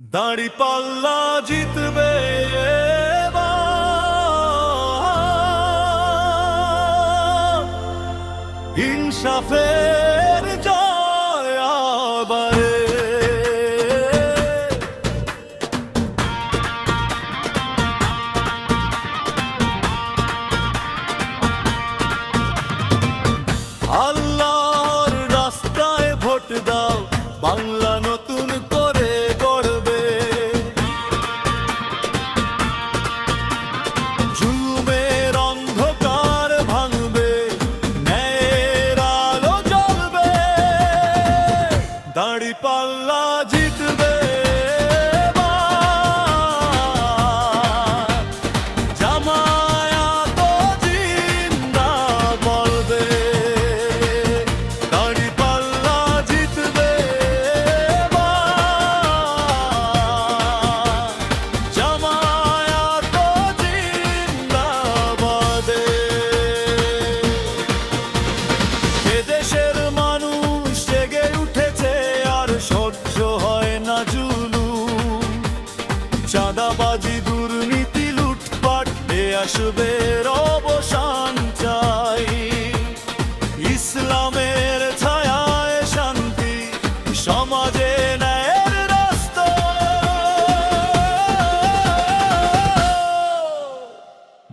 দাঁড়িপাল্লা জিতবে এবার, ইনসাফের জয় আবারে। আল্লাহর রাস্তায় ভোট দাও, বাংলা নতুন করে গড়বে। জুলুমের অন্ধকার ভাঙবে, ন্যায়ের আলো জ্বলবে। দাঁড়িপাল্লা জিতবে এবার, জামায়াত জিন্দাবাদ বলবে। দাঁড়িপাল্লা জিতবে এবার, জামায়াত জিন্দাবাদে। এদেশের মানুষ জেগে উঠেছে, আর সহ্য হয় না জুলুম। চাঁদাবাজি, দুর্নীতি, লুটপাট, এ আসবে অবসান চাই। ইসলামের ছায়ায় শান্তি, সমাজে ন্যায়ের রাস্তা।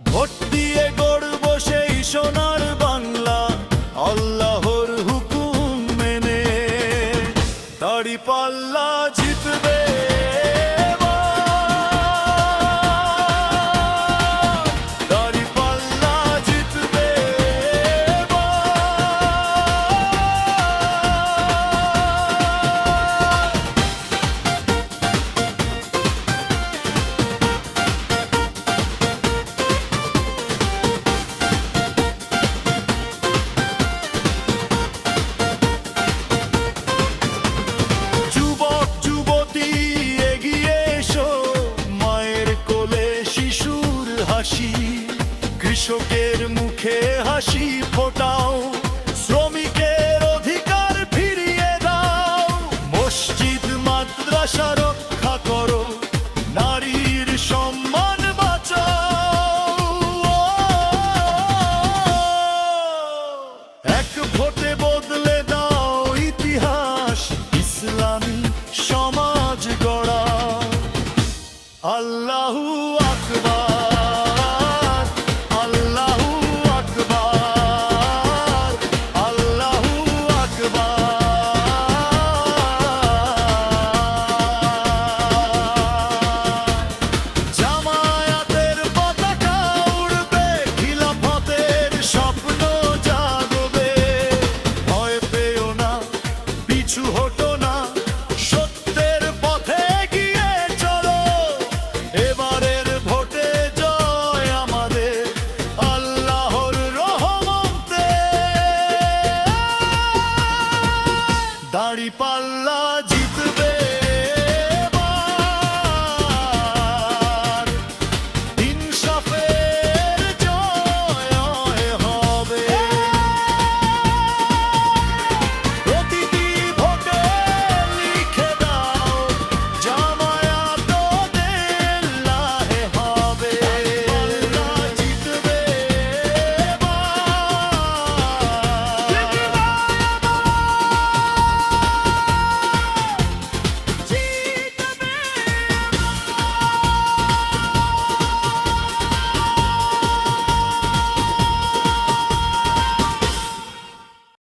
ভোট দিয়ে গড়ব সেই সোনার বাংলা, আল্লাহর হুকুম মেনে। দাঁড়িপাল্লা জিতবে এবার, দাঁড়িপাল্লা জিতবে এবার। যুবক যুবতী এগিয়ে এসো, মায়ের কোলে শিশুর হাসি। কৃষকের মুখে হাসি ফোটাও, শ্রমিকের অধিকার ফিরিয়ে দাও। মসজিদ মাদ্রাসা রক্ষা